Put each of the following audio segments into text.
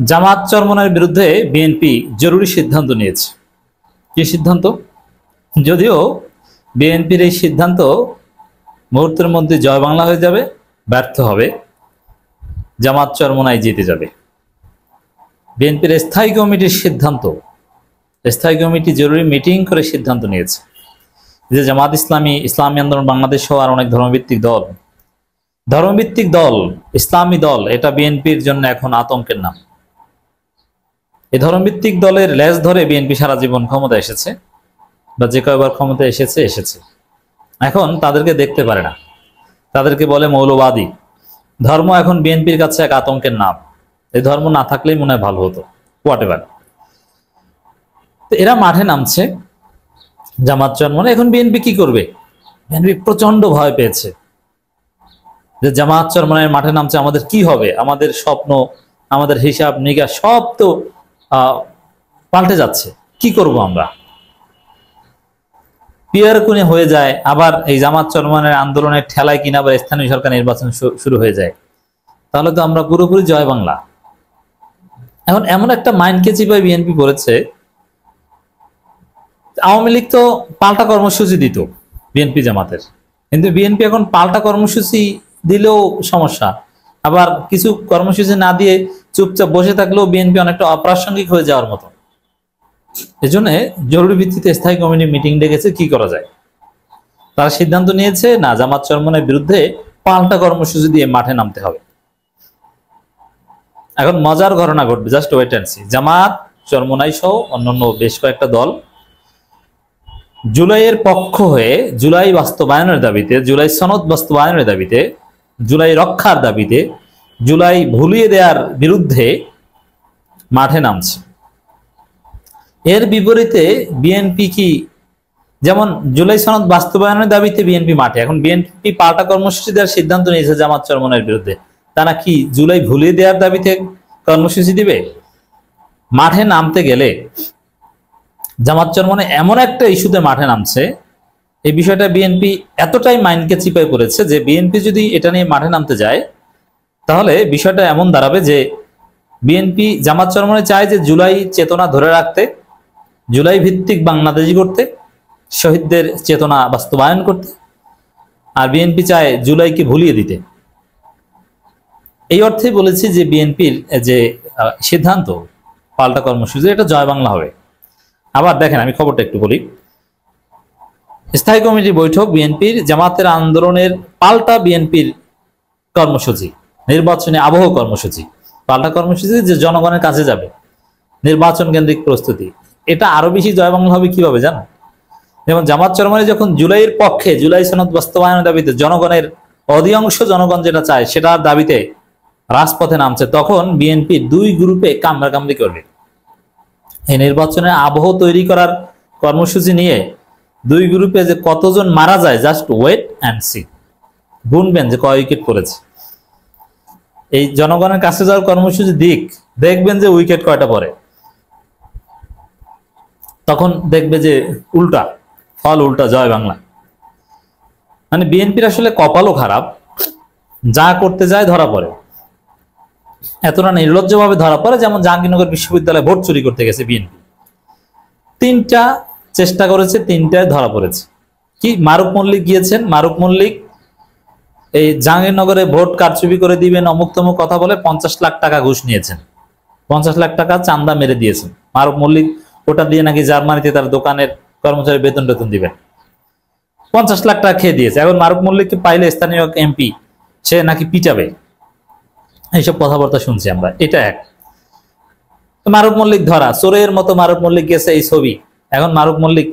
জামাত চরমনার বিরুদ্ধে বিএনপি জরুরি সিদ্ধান্ত নিয়েছে। কি সিদ্ধান্ত? যদিও বিএনপির এই সিদ্ধান্ত মুহূর্তের মধ্যে জয় বাংলা হয়ে যাবে, ব্যর্থ হবে, জামাত চরমনায় জিতে যাবে। বিএনপির স্থায়ী কমিটির সিদ্ধান্ত, স্থায়ী কমিটি জরুরি মিটিং করে সিদ্ধান্ত নিয়েছে যে জামাত ইসলামী, ইসলামী আন্দোলন বাংলাদেশ সহ আর অনেক ধর্মভিত্তিক দল, ইসলামী দল, এটা বিএনপির জন্য এখন আতঙ্কের নাম। এই ধর্মভিত্তিক দলের লেজ ধরে বিএনপি সারা জীবন ক্ষমতা এসেছে, বা যে কয়বার ক্ষমতা এসেছে। এখন তাদেরকে দেখতে পারে না, তাদেরকে বলে মৌলবাদী। ধর্ম এখন বিএনপির কাছে এক আতঙ্কের নাম। এই ধর্ম না থাকলেই মনে হয় ভালো হতো, হোয়াটএভার। তো এরা মাঠে নামছে জামাত চরমনে। এখন বিএনপি কি করবে? বিএনপি প্রচন্ড ভয় পেয়েছে যে জামাত চরমনের মাঠে নামছে, আমাদের কি হবে? আমাদের স্বপ্ন, আমাদের হিসাব নিকাশ সব তো পাল্টে যাচ্ছে, কি করব আমরা? পিয়ার কোণে হয়ে যায়, আবার এই জামাত চরমনের আন্দোলনের ঠেলায় কিনা আবার স্থানীয় সরকার নির্বাচন শুরু হয়ে যায়, তাহলে তো আমরা পুরোপুরি জয় বাংলা। এখন এমন একটা মাইন্ডকে চিপায় বিএনপি করেছে। আওয়ামী লীগ তো পাল্টা কর্মসূচি দিত বিএনপি জামাতের, কিন্তু বিএনপি এখন পাল্টা কর্মসূচি দিলেও সমস্যা, আবার কিছু কর্মসূচি না দিয়ে চুপচাপ বসে থাকলেও বিএনপি অনেকটা অপ্রাসঙ্গিক হয়ে যাওয়ার মতো। এজন্য জরুরি ভিত্তিতে স্থায়ী কমিটি মিটিং ডেকেছে, কি করা যায়। তারা সিদ্ধান্ত নিয়েছে না, জামাত চরমনের বিরুদ্ধে পাল্টা কর্মসূচি দিয়ে মাঠে নামতে হবে। এখন মজার ঘটনা ঘটবে, জাস্ট ওয়েট এন্ড সি। জামাত চরমনাই সহ অন্যান্য বেশ কয়েকটা দল জুলাইয়ের পক্ষ হয়ে জুলাই বাস্তবায়নের দাবিতে, জুলাই সনদ বাস্তবায়নের দাবিতে, জুলাই রক্ষার দাবিতে, জুলাই ভুলিয়ে দেওয়ার বিরুদ্ধে মাঠে নামছে। এর বিপরীতে বিএনপি কি, যেমন জুলাই সনদ বাস্তবায়নের দাবিতে বিএনপি মাঠে, এখন বিএনপি পাল্টা কর্মসূচি দেওয়ার সিদ্ধান্ত নিয়েছে জামাত চরমনের বিরুদ্ধে। তারা কি জুলাই ভুলিয়ে দেওয়ার দাবিতে কর্মসূচি দিবে? মাঠে নামতে গেলে জামাত চরমনে এমন একটা ইস্যুতে মাঠে নামছে, এই বিষয়টা বিএনপি এতটাই মাইন্ডকে চিপায় পড়েছে যে বিএনপি যদি এটা নিয়ে মাঠে নামতে যায়, তাহলে বিষয়টা এমন দাঁড়াবে যে বিএনপি, জামাত চরমনে চায় যে জুলাই চেতনা ধরে রাখতে, জুলাই ভিত্তিক বাংলাদেশী করতে, শহীদদের চেতনা বাস্তবায়ন করতে, আর বিএনপি চায় জুলাইকে ভুলিয়ে দিতে। এই অর্থে বলেছি যে বিএনপির যে সিদ্ধান্ত পাল্টা কর্মসূচি, এটা জয় বাংলা হবে। আবার দেখেন, আমি খবরটা একটু বলি। স্থায়ী কমিটির বৈঠক, বিএনপির জামাতের আন্দোলনের পাল্টা বিএনপির কর্মসূচি, নির্বাচনী আবহ কর্মসূচি, পাল্টা কর্মসূচি যে জনগণের কাছে যাবে, নির্বাচন কেন্দ্রিক প্রস্তুতি। এটা আরো বেশি জয় বাংলা হবে কিভাবে জানো? যেমন জামাত চরমনে যখন জুলাইয়ের পক্ষে, জুলাই সনদ বাস্তবায়নের দাবিতে, জনগণের অধিকাংশ জনগণ যেটা চায় সেটার দাবিতে রাজপথে নামছে, তখন বিএনপি দুই গ্রুপে কামড়াকামড়ি করবে। এই নির্বাচনের আবহ তৈরি করার কর্মসূচি নিয়ে দুই গ্রুপে যে কতজন মারা যায়, জাস্ট ওয়েট অ্যান্ড সি। গুনবেন যে কয় উইকেট পড়েছে। এই জনগণের কাছে যাওয়ার কর্মসূচি দেখবেন যে উইকেট কয়টা পড়ে, তখন দেখবে যে উল্টা ফল, উল্টা জয় বাংলা। মানে বিএনপির আসলে কপালও খারাপ, যা করতে যায় ধরা পড়ে, এতটা নির্লজ্জভাবে ধরা পড়ে। যেমন জাহাঙ্গীরনগর বিশ্ববিদ্যালয়ে ভোট চুরি করতে গেছে বিএনপি, 3টা চেষ্টা করেছে, 3টায় ধরা পড়েছে। কি, মারুফ মল্লিক গিয়েছেন, মারুফ মল্লিক এই জাহাঙ্গীরনগরে ভোট কারচুপি করে দিবেন অমুক তমুক কথা বলে 50 লাখ টাকা ঘুষ নিয়েছেন, 50 লাখ টাকা চান্দা মেরে দিয়েছেন মারুফ মল্লিক। ওটা দিয়ে নাকি জার্মানিতে তার দোকানের কর্মচারী বেতন দিবেন, 50 লাখ টাকা খেয়ে দিয়েছে। এখন মারুফ মল্লিককে পাইলে স্থানীয় এমপি সে নাকি পিটাবে, এইসব কথাবার্তা শুনছি আমরা। এটা এক। মারুফ মল্লিক ধরা, চোরের মতো মারুফ মল্লিক গেছে, এই ছবি। এখন মারুফ মল্লিক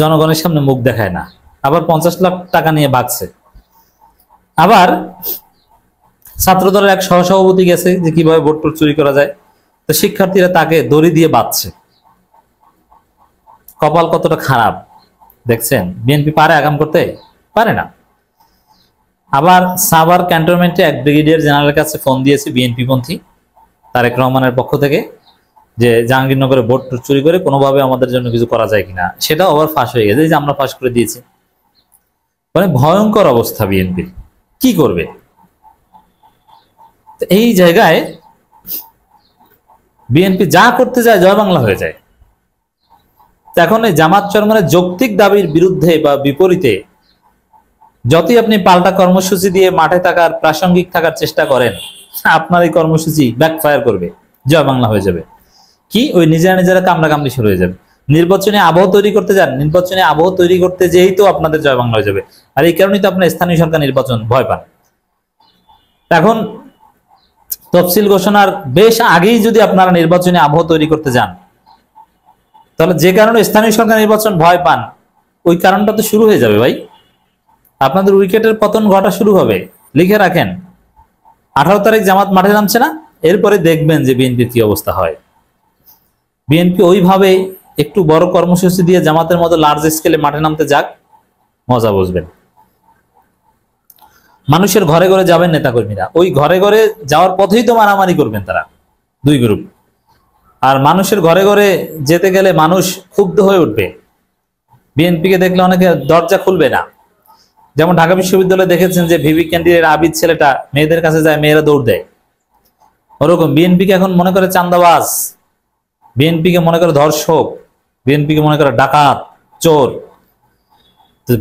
জনগণের সামনে মুখ দেখায় না, আবার 50 লাখ টাকা নিয়ে ভাগছে। আবার ছাত্রদলের এক সহসভাপতি গেছে যে কিভাবে ভোট চুরি করা যায়, তো শিক্ষার্থীরা তাকে দড়ি দিয়ে বাঁধছে। কপাল কতটা খারাপ দেখছেন। বিএনপি পারে আগাম করতে? পারে না। আবার সাভার ক্যান্টনমেন্টে এক ব্রিগেডিয়ার জেনারেলের কাছে ফোন দিয়েছে বিএনপি পন্থী তারেক রহমানের পক্ষ থেকে, যে জাহাঙ্গীরনগরে ভোট চুরি করে কোনোভাবে আমাদের জন্য কিছু করা যায় কিনা। সেটাও আবার ফাঁস হয়ে গেছে, যে আমরা ফাঁস করে দিয়েছি। মানে ভয়ঙ্কর অবস্থা বিএনপির, কি করবে? এই জায়গায় বিএনপি যা করতে যায় জয় বাংলা হয়ে যায়। এখন এই জামাত চরমনের যৌক্তিক দাবির বিরুদ্ধে বা বিপরীতে যতই আপনি পাল্টা কর্মসূচি দিয়ে মাঠে থাকার প্রাসঙ্গিক থাকার চেষ্টা করেন, আপনার এই কর্মসূচি ব্যাকফায়ার করবে, জয় বাংলা হয়ে যাবে। কি ওই নিজেরা কামড়া কামড়ি শুরু হয়ে যাবে। নির্বাচনী আবহ তৈরি করতে যান, নির্বাচনী আবহ তৈরি করতে যেই তো আপনাদের জয় বাংলা হয়ে যাবে। আর এই কারণেই তো আপনার স্থানীয় সরকার নির্বাচন ভয় পান। এখন তফসিল ঘোষণার বেশ আগেই যদি আপনারা নির্বাচনী আবহ তৈরি করতে যান, তাহলে যে কারণে স্থানীয় সরকার নির্বাচন ভয় পান, ওই কারণটা তো শুরু হয়ে যাবে ভাই। আপনাদের উইকেটের পতন ঘটা শুরু হবে। লিখে রাখেন, 18 তারিখ জামাত মাঠে নামছে না, এরপরে দেখবেন যে বিএনপির কি অবস্থা হয়। বিএনপি ওইভাবে একটু বড় কর্মসূচি দিয়ে জামাতের মতো লার্জ স্কেলে মাঠে নামতে যাক, মজা বুঝবেন। মানুষের ঘরে ঘরে যাবেন নেতাকর্মীরা, ওই ঘরে ঘরে যাওয়ার পথেই তো মারামারি করবেন তারা, দুই গ্রুপ। আর মানুষের ঘরে ঘরে যেতে গেলে মানুষ ক্ষুব্ধ হয়ে উঠবে। বিএনপিকে দেখলে অনেকে দরজা খুলবে না। যেমন ঢাকা বিশ্ববিদ্যালয়ে দেখেছেন যে ভিভি ক্যান্ডিডেট আবিদ ছেলেটা মেয়েদের কাছে যায়, মেয়েরা দৌড় দেয়। ওরকম বিএনপিকে এখন মনে করে চান্দাবাজ, বিএনপিকে মনে করে ধর্ষক, বিএনপিকে মনে করে ডাকাত, চোর।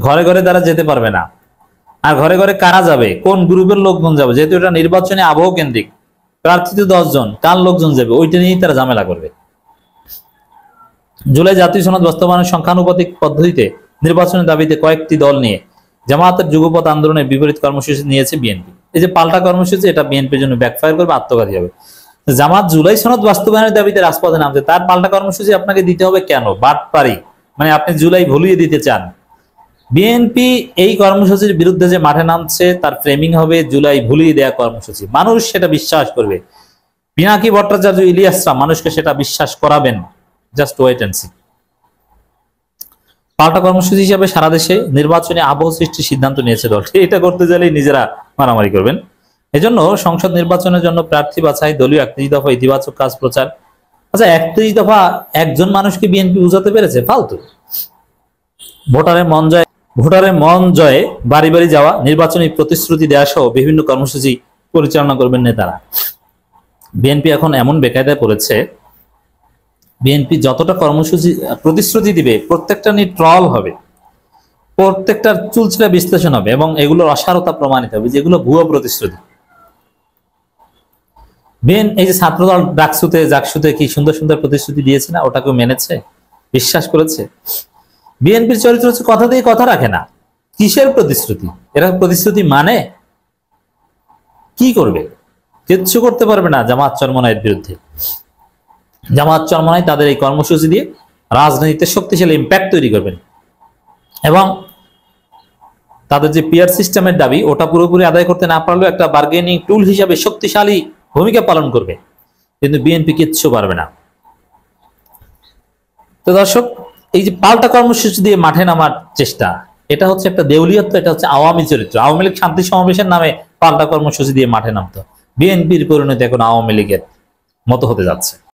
ঘরে ঘরে তারা যেতে পারবে না। আর ঘরে ঘরে কারা যাবে, কোন গ্রুপের লোকজন যাবে, যেহেতু এটা নির্বাচনী আবহ কেন্দ্রিক, প্রার্থী তো 10 জন, কার লোকজন যাবে ওইটা নিয়েই তারা ঝামেলা করবে। জুলাই জাতীয় সনদ বাস্তবায়নের সংখ্যানুপাতিক পদ্ধতিতে নির্বাচনের দাবিতে কয়েকটি দল নিয়ে জামায়াতের যুগপৎ আন্দোলনের বিপরীত কর্মসূচি নিয়েছে বিএনপি। এই যে পাল্টা কর্মসূচি, এটা বিএনপির জন্য ব্যাকফায়ার করবে, আত্মঘাতী হবে। জামাত জুলাই সনদ বাস্তবায়নের দাবিতে রাজপথে নামছে, তার পাল্টা কর্মসূচি আপনাকে দিতে হবে কেন? বাটপারি, মানে আপনি জুলাই ভুলিয়ে দিতে চান। বিএনপি এই কর্মসূচির বিরুদ্ধে যে মাঠে নামছে তার ফ্রেমিং হবে জুলাই ভুলিয়ে দেয়া কর্মসূচি। মানুষ সেটা বিশ্বাস করবে। পিনাকি ভট্টাচার্য, ইলিয়াসরা মানুষকে সেটা বিশ্বাস করাবেন। Just wait and see. পাল্টা কর্মসূচি হিসাবে সারা দেশে নির্বাচনী আবহ সৃষ্টির সিদ্ধান্ত নিয়েছে দলটি। এটা করতে গেলেই নিজেরা মারামারি করবেন। এজন্য সংসদ নির্বাচনের জন্য প্রার্থী বাছাই, দলীয় 31 দফা ইতিবাচক কাজ প্রচার। আচ্ছা, 31 দফা একজন মানুষকে বিএনপি বুঝাতে পেরেছে? ফালতু। ভোটারের মন জয়ে বাড়ি বাড়ি যাওয়া, নির্বাচনী প্রতিশ্রুতি দেওয়া সহ বিভিন্ন কর্মসূচি পরিচালনা করবেন নেতারা। বিএনপি এখন এমন বেকায়দায় পড়েছে, বিএনপি যতটা কর্মসূচি প্রতিশ্রুতি দিবে প্রত্যেকটা নিয়ে ট্রল হবে, প্রত্যেকটার চুলচেরা বিশ্লেষণ হবে এবং এগুলোর অসারতা প্রমাণিত হবে যেগুলো ভুয়ো প্রতিশ্রুতি। এই যে ছাত্রদল জাকসুতে কি সুন্দর সুন্দর প্রতিশ্রুতি দিয়েছে না, ওটাকেও মেনেছে, বিশ্বাস করেছে। বিএনপির চরিত্র হচ্ছে কথা দিয়ে কথা রাখে না। কিসের প্রতিশ্রুতি? এরা প্রতিশ্রুতি মানে কি করবে? কিচ্ছু করতে পারবে না জামাত চরমনাইয়ের বিরুদ্ধে। জামাত চরমনাই তাদের এই কর্মসূচি দিয়ে রাজনীতিতে শক্তিশালী ইম্প্যাক্ট তৈরি করবেন এবং তাদের যে পিয়ার সিস্টেমের দাবি ওটা পুরোপুরি আদায় করতে না পারলেও একটা বার্গেনিং টুল হিসাবে শক্তিশালী ভূমিকা পালন করবে। কিন্তু বিএনপি কিচ্ছু পারবে না। তো দর্শক, এই যে পাল্টা কর্মসূচি দিয়ে মাঠে নামার চেষ্টা, এটা হচ্ছে একটা দেউলিয়ত্ব, এটা হচ্ছে আওয়ামী চরিত্র। আওয়ামী লীগ শান্তি সমাবেশের নামে পাল্টা কর্মসূচি দিয়ে মাঠে নামতো। বিএনপির পরিণতি এখন আওয়ামী লীগের মতো হতে যাচ্ছে।